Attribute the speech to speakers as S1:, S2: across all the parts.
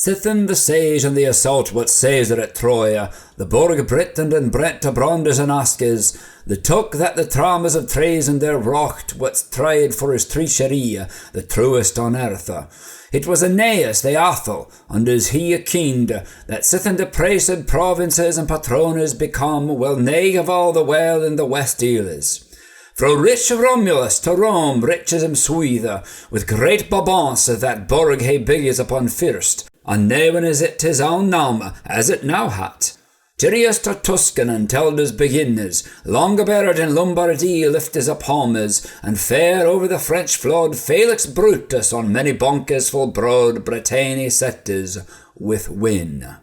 S1: Sithen the sage and the assault what Caesar at Troia, the Borg Britain and Brent to Bronders and Askes, the tuck that the traumas of treason there wrought, what's tried for his treachery, the truest on earth. It was Aeneas the Athel, and as he keened, that sithen the praised provinces and patrones become, well nigh of all the well in the West Isles. Fro rich Romulus to Rome riches him swithe, with great Bobance that Borg he biggest upon first, and neven is it his own name, as it now hat. Tyrius to Tuscan and Telda's beginners, Longobarд in Lombardy lifters up homers, and fair over the French flood Felix Brutus on many bonkers full broad Britanny setters with win.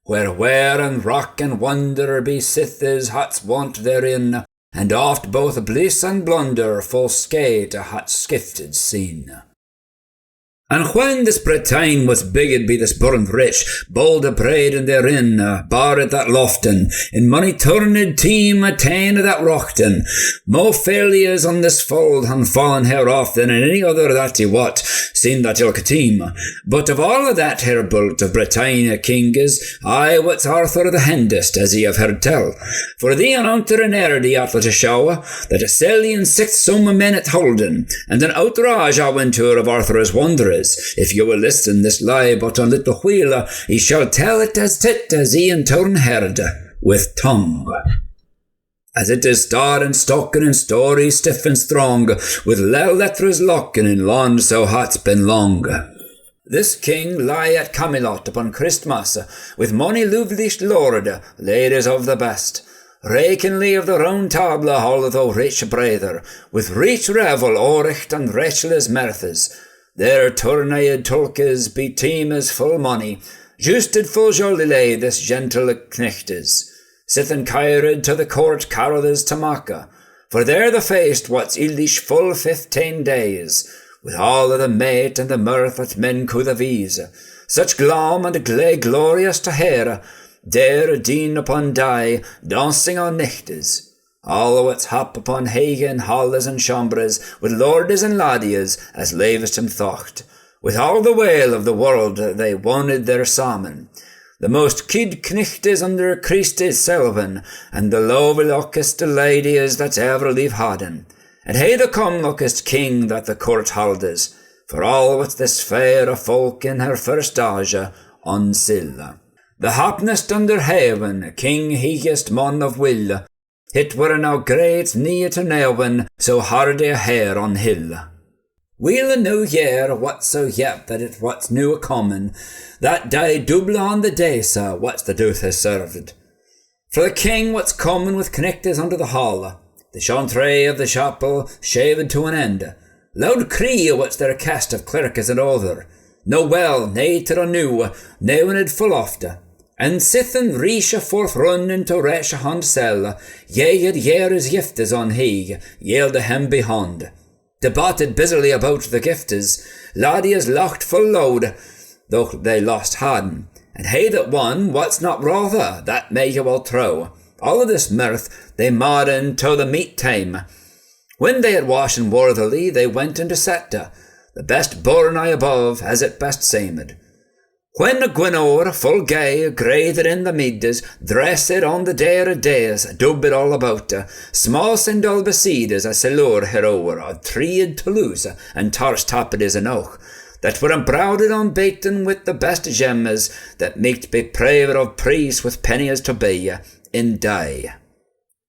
S1: Where and rock and wonder be Sith's huts wont therein, and oft both bliss and blunder full skate a hut skifted seen. And when this Bretagne was bigged be this burnt rich, bold a braid in therein, barred that loften, in money turned team attain that rochten, mo failures on this fold han fallen here often than any other that he wot, seen that ilk team. But of all of that here bult of Bretagne kings, I what's Arthur the hendest, as ye have heard tell. For thee an unter an erdy atla to show, that a Celian sixth some men at holden, and an outrage aventure of Arthur's wanderers. If you will listen this lie but a little wheel, he shall tell it as tit as he in turn heard, with tongue. As it is star and stocken and story stiff and strong, with lel letters locking in lawn so hot's been long. This king lie at Camelot upon Christmas, with money lovelish lord, ladies of the best. Rekenly of the round table although rich brether, with rich revel oricht and rechless mirths. Their tourneyed tulkes be teames full money, justed full jolly lay this gentle knechtes. Sithen kyred to the court carolers to Maca, for there the feast what's illish full 15 days, with all of the mate and the mirth that men could have ease. Such glom and glay glorious to hear, there dean upon die, dancing on nechtes. All what's hap upon hagen, halles and chambres, with lordes and laddies, as lavest him thocht. With all the wail of the world they wanted their salmon. The most kid knechtes under Christes Selven, and the lovelockest ladies that ever leave hadden. And hey the comlockest king that the court haldes, for all what's this fair a folk in her first age on Silla. The hapnest under heaven, king highest mon of will, it were now great near to Nelwyn, so hardy a hair on hill. Weel a new year, what so yet that it what's new a common, that day double on the day, sir, what's the dooth has served. For the king what's common with connectors under the hall, the chantry of the chapel shaved to an end. Loud cree what's their cast of clerks and other, no well, nae to renew, nae when it full ofta. And sithen Risha forth run into Resha hand sell, yea year as giftes on he, yield a hem behond. Debated busily about the giftes, laddies locht full load, though they lost hadden. And he that won, what's not rather, that may you well trow. All of this mirth they marred till the meat time. When they had washen worthily, they went into Setta, the best born I above, as it best seemed. When a Gwynor, full gay, grather in the middes, dressed on the dare days, dubbed all about, small sindol besides a selur heroer, a treed Toulouse, and tars tapped is an oak, that were embroidered on baton with the best gemmes, that might be praver of priest with pennies to buy, in dye.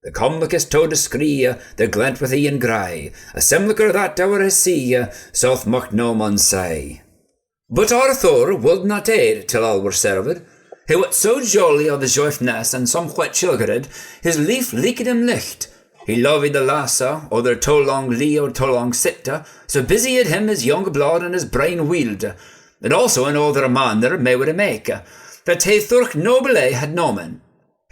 S1: The comlicus to discree, the glent with Ian Gray, a simliker that our see, soth mocht no man say. But Arthur would not aid till all were served. He was so jolly of his joyfulness and somewhat chilgered, his leaf leaked him licht. He loved the lassa, other to long lee or to long sitta, so busy at him his young blood and his brain wheeled. And also in other manner may we make, that he thurk noble had nomen.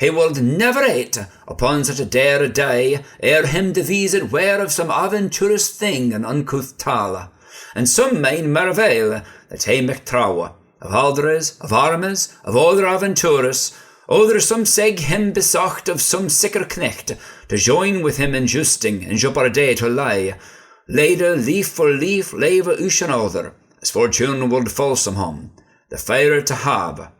S1: He would never ate upon such a dare day, ere him devised where of some aventurous thing and uncouth tale. And some main merveil that he micht trowe, of aldres, of armes, of other aventures, other some seg him besocht of some sicker knecht, to join with him in justing and jupper day to lie, later leaf for leaf leve ush an other, as fortune would folsome home. the fire to have.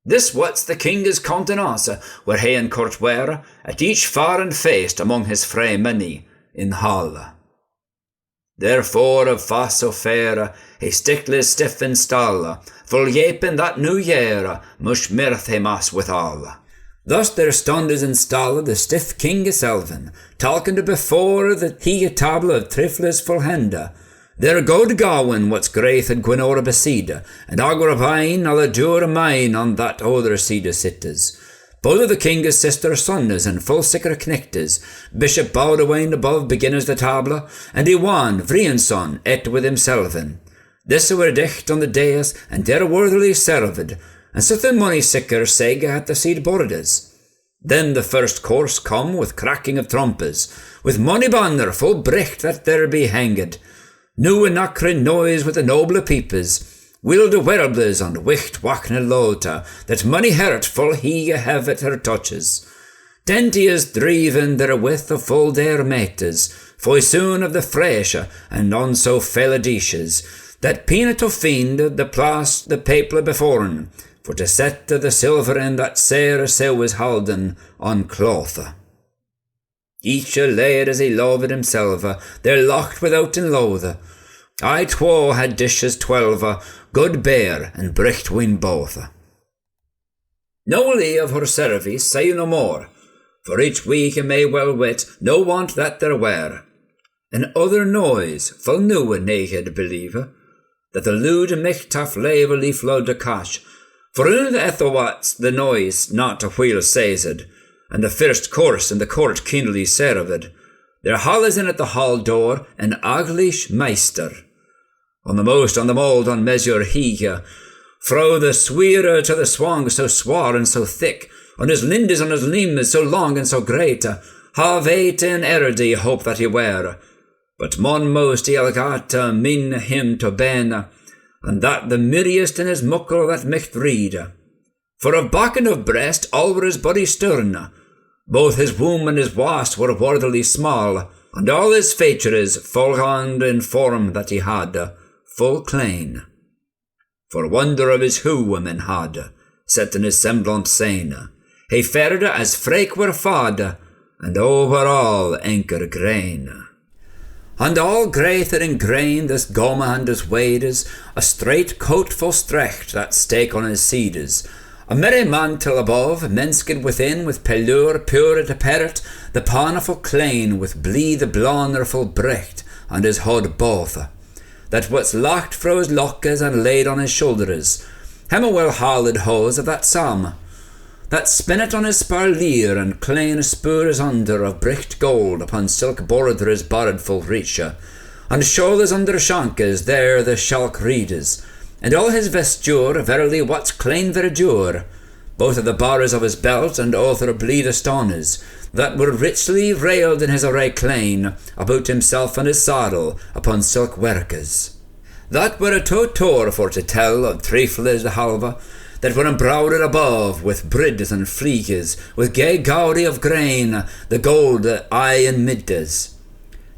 S1: This what's the king is countenance, where he and court were, at each foreign feast among his free many in hall. Therefore of fast so fair, he stickly stiff in stall, full yaping that new year, much mirth he mass withal. Thus there stood is installed the stiff king of Selvin, talking to before that he a table of trifles full henda. There good Gawain what's great and Gwynora beside, and Gawain all a dure mine on that other side sitters. Both of the king's sister sons and full sicker knechtes, Bishop Gawain above beginners the table, and he won Vrien's son et with himself in. This were dicht on the dais, and there worthily served, and so the money sicker sega at the seed bordes. Then the first course come with cracking of trumpets, with money banner full bricht that there be hanged. New and knockering noise with the noble peepers, wilde werbles on wicht wachne lota, that money hurt full he have at her touches. Denty is driven therewith of full their mates, foi soon of the fresh, and none so fell dishes, that peanut to fiend the place the paple beforn, for to set the silver in that sair so was halden on cloth. Each a laid as he loved himself, they're locked without in loathe. I twa had dishes 12, good bear and bricht win both. No lee of her service say no more, for each week I may well wit no want that there were. And other noise, full new and naked believe, that the lewd michtaf lave a leaf load to cash, for in the ethowats the noise not a wheel saysed, and the first course in the court keenly served. There hall is in at the hall door an Aglish meister. On the most on the mould on measure he, fro the swearer to the swang so swar and so thick, on his lindes on his limbs so long and so great, have eight in erdy hope that he were, but mon most he'll got min him to ben, and that the merriest in his muckle that micht read. For of back and of breast all were his body stern, both his womb and his wast were worthily small, and all his features full hand in form that he had, full clane. For wonder of his who women had, set in his semblant sane, he fared as frake were fad, and over all anchor Grene. And all greater in Grene this goma and his waders, a straight coat full strecht that stake on his cedars, a merry man till above, mensked within with pelure pure to perret, the panful clane with blee the blonner full brecht, and his hood both, that was locked fro his lockes and laid on his shoulders, him a well hauled hose of that psalm, that spinnet on his sparlier and clane spurs under of bricht gold upon silk border his barred full reach, and shoulders under shankes there the shalk reades, and all his vesture verily what's clane verdure, both of the bars of his belt and other bleed astones, that were richly railed in his array clane, about himself and his saddle, upon silk werkes. That were a tour for to tell of trifles the halva, that were embroidered above with brids and fleeces, with gay gaudy of grain, the gold eye and middes.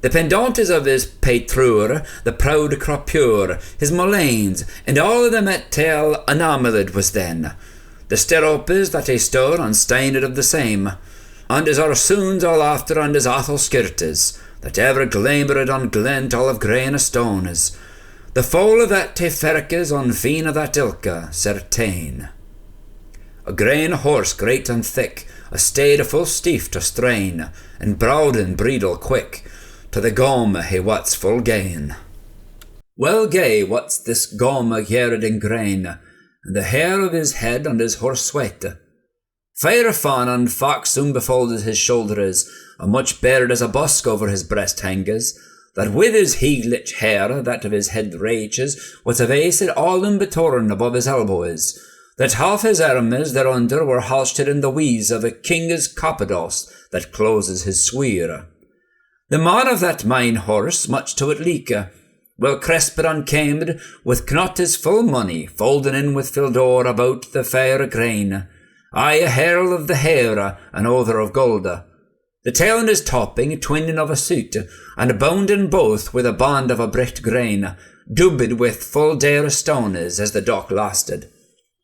S1: The pendantes of his patrure, the proud crapure, his mulleins, and all of them at tail enameled was then. The stirrupes that he stood on stained of the same, and his orsoons all after and his athel skirtes, that ever glamoured on glent all of grain a stones. The foal of that te ferkes on feen of that ilka, certain. A grain horse great and thick, a stayed a full stiff to strain, and browed and bridle quick, to the gom he what's full gain. Well gay what's this gom a geared in grain, and the hair of his head and his horse sweat. Fire fan and fox soon befolded his shoulders, and much bared as a busk over his breast hanges, that with his heeglich hair that of his head rages was evased all in betorn above his elbows, that half his arms thereunder were halsted in the wheeze of a king's coppados that closes his sweer. The man of that mine horse, much to it leake, well cresped and camed, with knot his full money, folding in with fildor about the fair grain, aye a herald of the hair, and other of golda. The tail and his topping, twinning of a suit, and bound in both with a band of a bricht grain, dubbed with full dare stones as the dock lasted.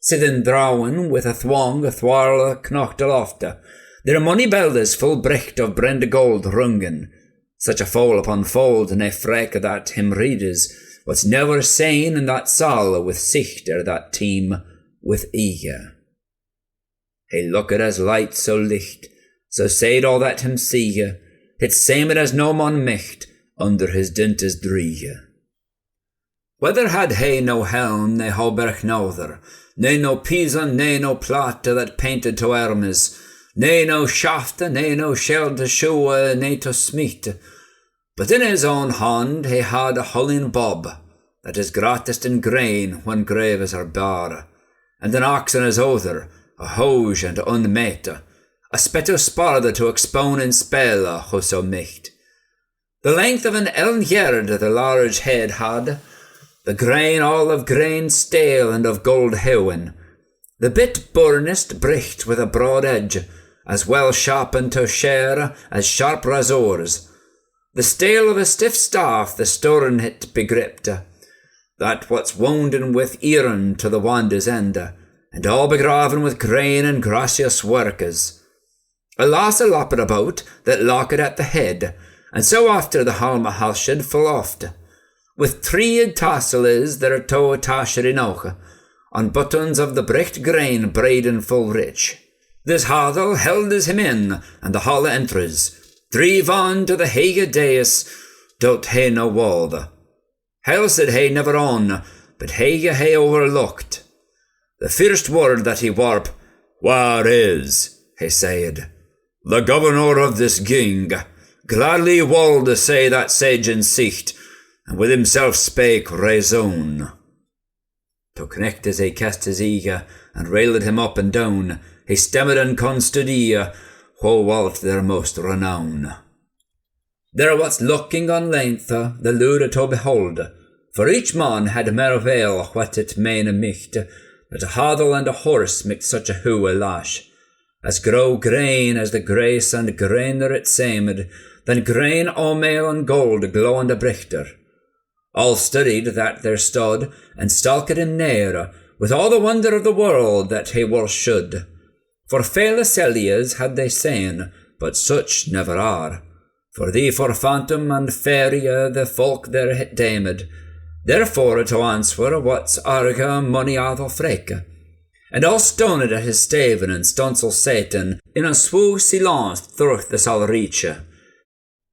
S1: Sithin Drawen with a thwong thwarl knocked alofte, their money belders full bricht of brende gold rungen, such a fold upon fold nae freke that him readers, what's never seen in that saal with sichter that team with eager. He looked as light so licht, so said all that him siege, it seemed as no man micht under his dintes driege. Whether had he no helm, ne hauberk nother, ne no pison, ne no plate that painted to Hermes, ne no shafte, ne no shell to shoe, ne to smete. But in his own hand he had a hulling bob, that is gratis in grain when graves are bare, and an ox in his other, a hose and unmete, a spetto sparda to expone in spela who so micht. The length of an eln yard the large head had, the grain all of grain stale and of gold hewen, the bit burnest bricht with a broad edge, as well sharpened to share as sharp razors, the stale of a stiff staff the storen hit begripped, that what's wounden with earen to the wander's end, and all begraven with grain and gracious workers. A lass a lopped about that locked at the head, and so after the halma halshed full oft, with three tassels that are to tasher in oche, on buttons of the bricht grain braid and full rich. This hadel held as him in, and the hall enters, drive on to the hege deus, dot he no wald. Hell said he never on, but hege he overlooked. The first word that he warp, "Where is," he said, "the governor of this ging, gladly wold to say that sage in sicht, and with himself spake raison." To connect as he cast his eager, and railed him up and down, he stemmed and constudia, who walt their most renown. There was looking on length the lure to behold, for each man had merveil what it mane micht, that a hadel and a horse make such a hue lash, as grow grain as the grace and grainer it seemed, than grain o mail and gold glow on the brichter. All studied that there stood, and stalked him near, with all the wonder of the world that he well should. For fail Celias had they seen, but such never are. For thee for phantom and fairy the folk there hit damed, therefore to answer what's arga money athel freke. And all stoned at his staven and stonsel Satan, in a swoe silence through the sal reach.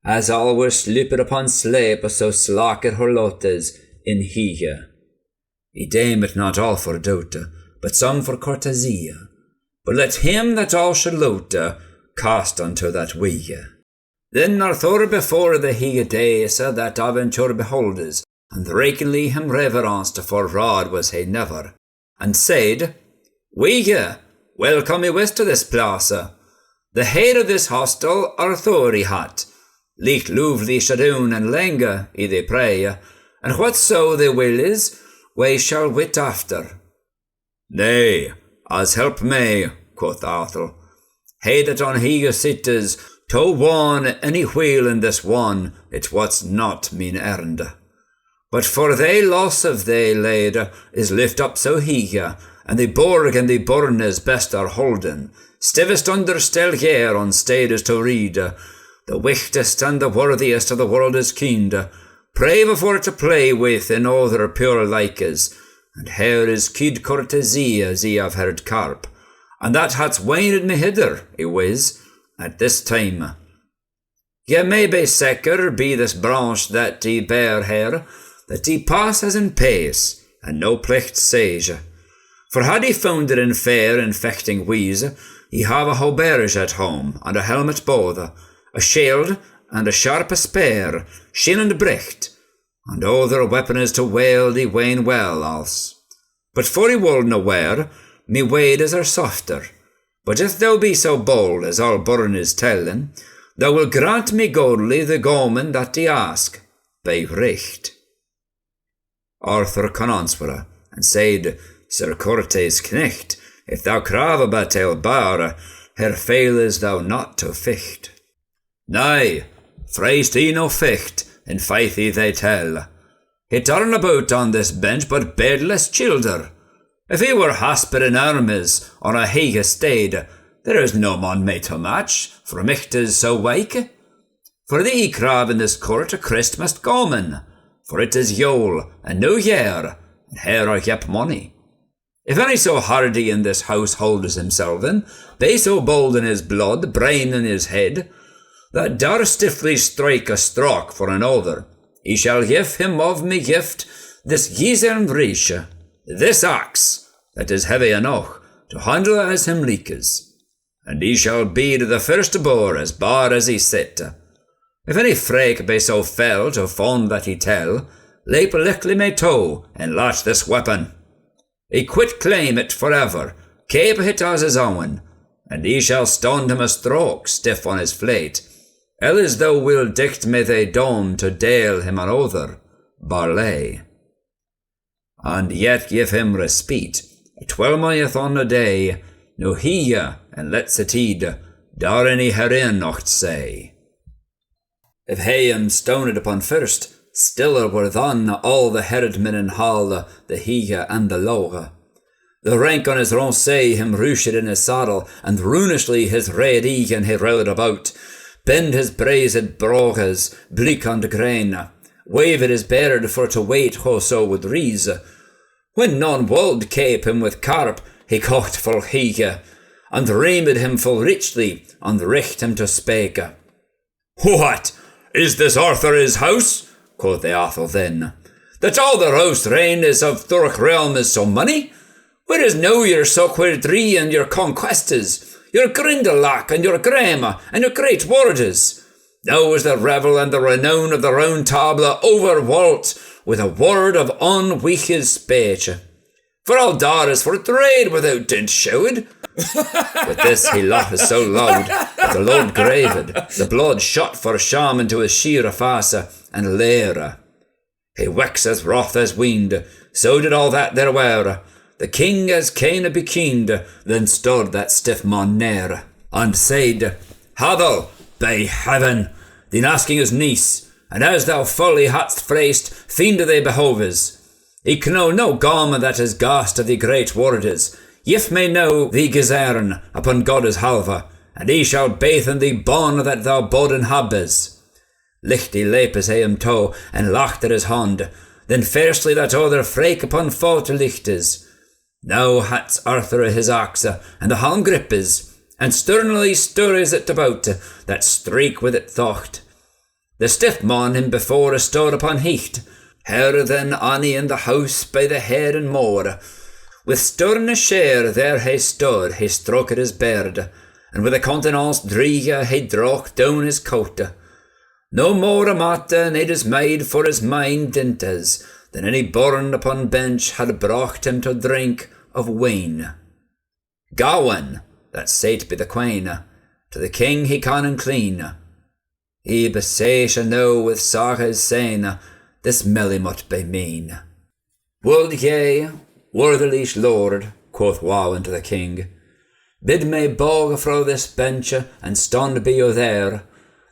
S1: As all were slipped upon sleep, so slacked her lotes in hege. He damed not all for dote, but some for courtesie. But let him that all should lote cast unto that wege. Then Arthur before the hege days that aventure beholders, and rakenly him reverenced, for rod was he never, and said, "Wege, welcome ye west to this place. The head of this hostel Arthur he hat, licht louvely shadoon and lenge I they pray, and whatso they will is, we shall wit after." "Nay, as help me," quoth Arthur, "he that on hege sitters, to one any wheel in this one, it what's not mean errand. But for they loss of they laid is lift up so hege, and the borg and the burnes best are holden, stivest under still here on stairs to read, the wichtest and the worthiest of the world is keened, pray before to play with in other pure likes, and here is kid courtesie as ye have heard carp, and that hat's waned me hither, I whiz, at this time. Ye may be secure be this branch that ye bear here, that ye pass as in pace, and no plicht sage. For had he found it in fair and fechting wheeze, ye have a hauberge at home, and a helmet both, a shield, and a sharp spear, shin and bricht, and other weapons to wield ye wane well als. But for he wold no wear, me wades are softer. But if thou be so bold as all burn is telling, thou will grant me godly the goman that ye ask, by richt. Arthur con answer, and said, Sir Cortes knecht, if thou crave a battle bar, her failest thou not to ficht. Nay, phrase thee no ficht, in faith they tell. He turn about on this bench but bedless childer. If he were hasper in armies on a high estate, there is no man may to match, for mich is so wake. For the crab in this court a Christ must gomen, for it is Yule and New Year, and here are yep money. If any so hardy in this house holds himself in, they so bold in his blood, brain in his head, that dare stiffly strike a stroke for another, he shall give him of me gift this gizern riche, this axe, that is heavy enough to handle as him likes, and he shall be the first boar as bar as he sit. If any frake be so fell to fond that he tell, leap lickly may toe and latch this weapon. He quit claim it forever, keep it as his own, and he shall stand him a stroke stiff on his flate, else thou will dict me they dome to dale him another, barley. And yet give him respite, a 12 on a day, no hie and let's it eat, dar any herein nocht say. If he am stoned upon first, stiller were than all the herdmen in hall, the hie and the loge. The rank on his roncé him rooshed in his saddle, and runishly his red egan he rode about, bend his brazen broches, bleak on the Grene, waved his beard for to wait who so would reese. When none would cape him with carp, he caught full hie, and reamed him full richly, and richt him to spake. What? Is this Arthur his house? Quoth the Athel then, that all the house reign is of Thurk realm is so money? Where is now your Soquerdree and your conquestes, your Grindalac and your Grema and your great wordes? Now is the revel and the renown of the Round Table overwalt with a word of unweaked speech. For all dar is for trade without dint showed. With this he laughed so loud that the Lord graved, the blood shot for sham into his sheer face and lair. He wex as wroth as wind, so did all that there were. The king as Cain be keened, then stood that stiff man near, and said, Havel, by heaven, thine asking his niece, and as thou fully hadst phrased, fiend they behoves. He know no garment that is gast of the great wordes. Yif may know thee gizern upon God's halva, and he shall bathe in thee bon that thou boden habes. Lichty lepes he him toe, and lacht at his hand, then fiercely that other frake upon fault lichtes. Now hats Arthur his axe, and the helm grippes, and sternly stirs it about, that streak with it thocht. The stiff man him before stood upon hecht, her then Annie in the house by the hair and more. With sterne share there he stood, he struck at his beard, and with a countenance drie he drocht down his coat. No more a matte need is made for his mind dintes, than any born upon bench had brought him to drink of wine. Gawain, that sate be the queen, to the king he can unclean. He besay shall know with sagas saying, this mellimut be mean. Would ye, worthy lord, quoth Gawain to the king, bid me bog fro this bench, and stand be you there,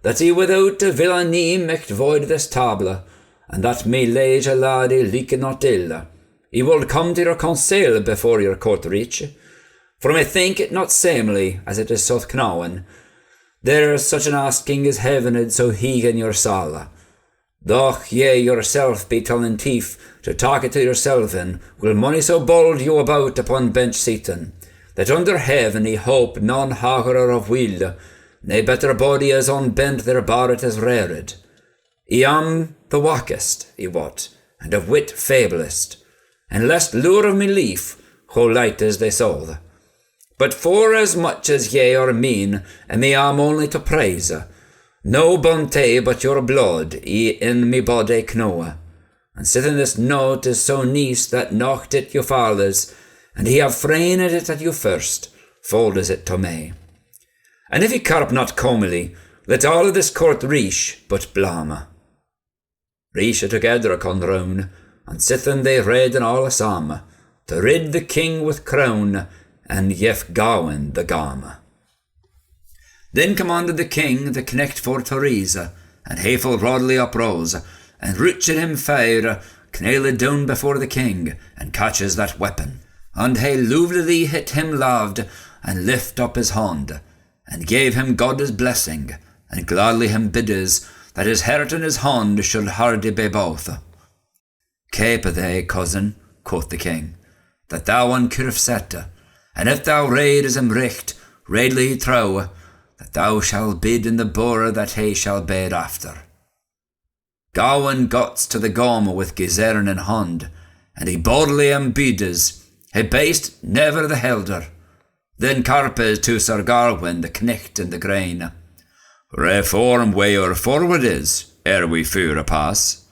S1: that he without villainy micht void this table, and that me liege laddie leak not ill. He will come to your conseil before your court reach, for me think it not seemly, as it is so known. There is such an asking as heavened so he in your sala. Doch ye yourself be telling thief to talk it to yourself in, will money so bold you about upon bench seaton, that under heaven he hope none hagerer of will, nay better body as unbent their barret as rared. He am the wackest, he wot, and of wit fablest, and lest lure of me leaf, who light as they saw. But for as much as ye are mean, and me am only to praise, no bonté but your blood in me body knowe, and sitting this note is so nice that knocked it your fathers, and he have frained it at you first, foldes it to me. And if he carp not comely, let all of this court reach but blame. Reach together upon roun, and sithen they read in all assam, to rid the king with crown, and yef Gawain the game. Then commanded the king the knecht for Theresa, and he full broadly uprose, and rooched him fire, kneeled down before the king, and catches that weapon. And he lovely hit him loved, and lift up his hand, and gave him God's blessing, and gladly him biddes, that his heart and his hand should hardy be both. Keep they, cousin, quoth the king, that thou on curf set, and if thou raidest him richt, raidly trow, that thou shalt bid in the borough that he shall bid after. Gawain gots to the gom with gizern in hand, and he boldly him bides, he based never the helder. Then carpes to Sir Gawain the knecht in the Grene. Reform where your forward is, ere we fear a pass.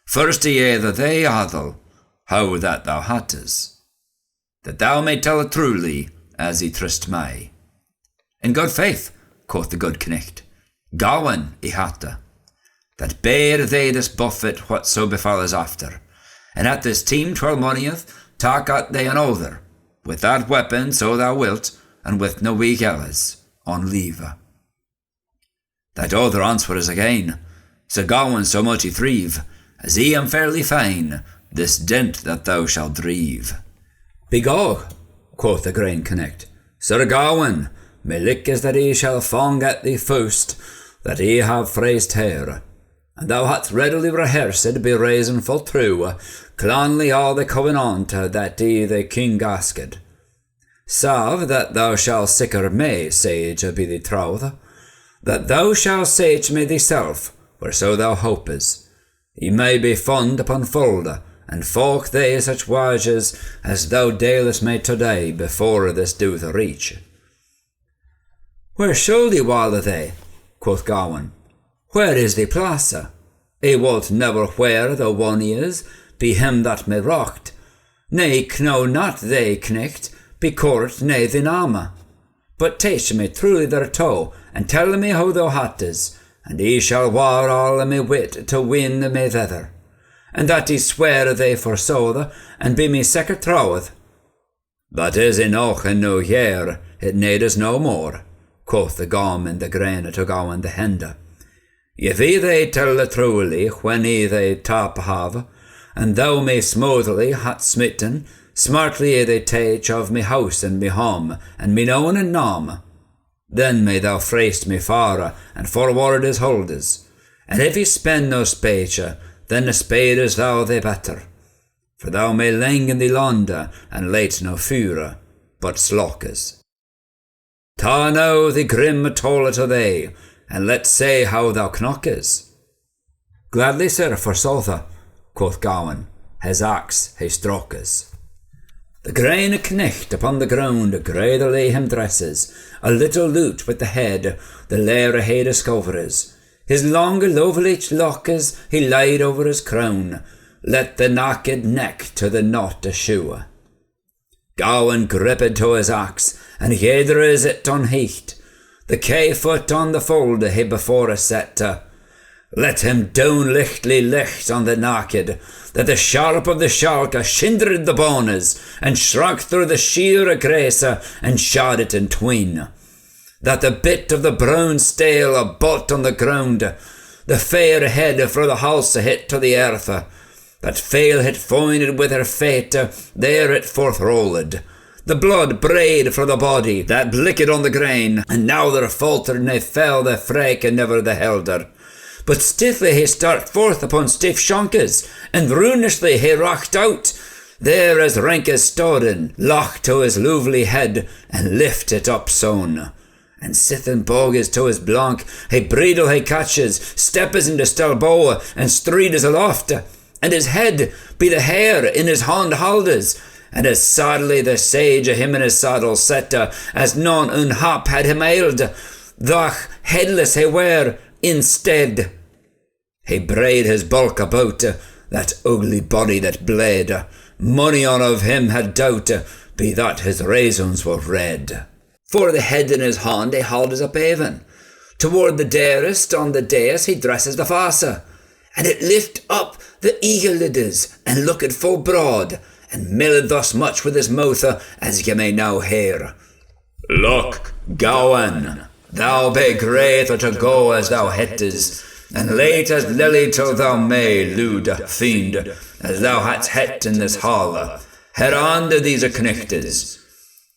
S1: First ye the they adel, how that thou hattest, that thou may tell it truly, as he trust may. In good faith, quoth the good knecht, Gawain he hatte, that bear they this buffet whatso befall us after, and at this team 12 moneyeth, tak at they another, with that weapon so thou wilt, and with no weak elles, on leave. That other answers again, Sir Gawain so much he thrive, as he am fairly fine, this dent that thou shalt drive. Begow, quoth the Grene knecht, Sir Gawain, me lick is that he shall fong at thee first, that he have phrased hair, and thou hast readily rehearsed be raising full true, clanly all the covenant that he the king asked. Salve that thou shalt sicker me, sage, be the troth, that thou shalt sage me thyself, whereso thou hopest. He may be fond upon fold, and folk they such wages as thou dalest me today before this doth reach. Where should he wallow they? Quoth Gawain. Where is the plaza? He wolt never where the one is, be him that me rocked. Nay, know not they, knecht, be court, nay, the name. But teach me truly their toe, and tell me how thou hattest, and he shall war all me wit to win me thither. And that he swear they forsothe, and be me second troth. That is enough in no year, it needs no more, quoth the gom in the Grene to Gawain the hende. If he they tell the truly, when he they tap have, and thou me smoothly hat smitten, smartly they take of me house and me home, and me known and nom. Then may thou fraist me far, and forward his holders. And if he spend no speech, then the spade is thou the better. For thou may lang in the londa, and late no fure, but slockes. Ta now the grim toll to thee, and let's say how thou knockes. Gladly, sir, for sotha, quoth Gawain, his axe he strockes. The Grene knecht upon the ground greedily him dresses, a little lute with the head, the lair he discovers. His long lovely lockes he laid over his crown, let the naked neck to the knot a shoe. Gawain gripped to his axe, and yeder is it on heat, the K-foot on the fold he before a set. Let him down lichtly licht on the naked, that the sharp of the shark shindered the bones, and shrunk through the sheer grace, and shot it in tween. That the bit of the brown stale butt on the ground, the fair head for the house hit to the earth, that fail had foined with her fate, there it forth rolled. The blood braid for the body, that blicked on the grain, and now there faltered and they fell the frake and never the helder. But stiffly he start forth upon stiff shonkers, and runishly he rocked out, there as rank as stoden, loch to his lovely head, and lift it up soon. And sithin bogies to his blank, he bridle he catches, steppes into stelboa, and strides aloft, and his head be the hair in his hand holders, and as sadly the sage of him in his saddle set, as none unhap had him ailed, though headless he were instead. He braid his bulk about, that ugly body that bled, money on of him had doubt, be that his raisons were red. For the head in his hand he holders up even, toward the dearest on the dais he dresses the face, and it lift up the eagle lids, and looked full broad, and milled thus much with his mouth, as ye may now hear. Look, Gawain, thou be greater to go as thou hettest, and late as lily till thou may lude, fiend, as thou hadst het in this hall, hereon to these knechtes.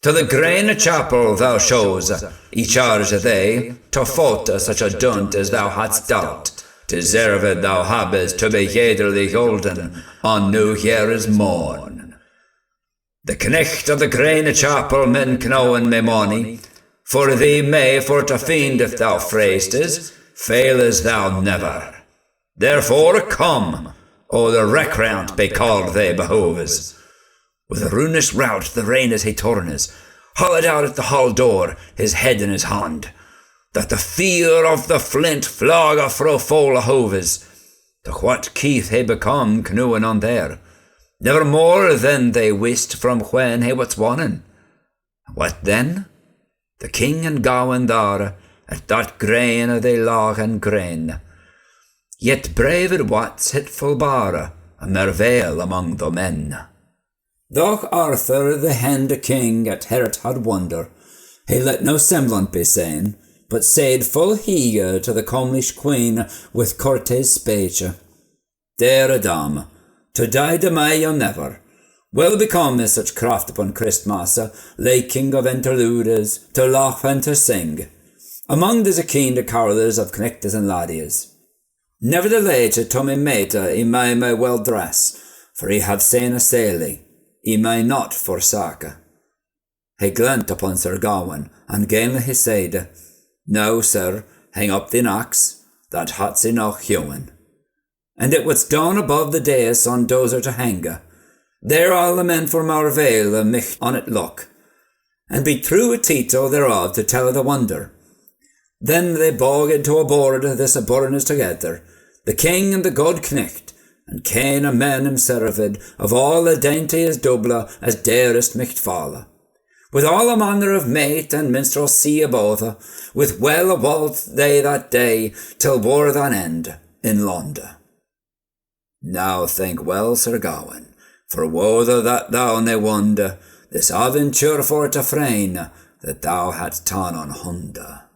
S1: To the Grene chapel thou shows, I charge they, to fote such a dunt as thou hadst doubt, deserved thou habest to be yederly golden, on New Year's morn. The knecht of the Grene chapel men knowen me money, for thee may for to fiend if thou freestes, fail as thou never. Therefore come, O the recreant be called they behoves. With a runish rout the Rhaenus he turnes, hollowed out at the hall door, his head in his hand, that the fear of the flint flog fro foul hoves, to what Keith he become canoeing on there, never more than they wist from when he was wonnen. What then? The king and Gawain there, at that Grene they lag and Grene. Yet braved what's hitful bara, a merveil among the men. Though Arthur the hende king at Hert had wonder, he let no semblant be seen, but said full heager to the comelish queen with cortes speech, Dear dame, to die to me you'll never. Well become is such craft upon Christmas, lay king of interludes, to laugh and to sing. Among these keen the carolers of knechtes and laddies. Nevertheless to me mate he may well dress, for he have seen a saily, he may not forsake. He glent upon Sir Gawain, and gainly he said, Now, sir, hang up thine axe, that hat's enough hewing. And it was done above the dais on dozer to hang. There all the men for marvail mich on it look, and be true a tito thereof to tell the wonder. Then they bogged to aboard this aburners together, the king and the good knecht, and came a man him served of all the daintiest double as darest micht falle, with all a manner of mate and minstrelsy both, with well a waltz they that day till war than end in London. Now think well, Sir Gawain, for wother that thou ne wonder this aventure for to frain that thou hadst ta'en on Honda.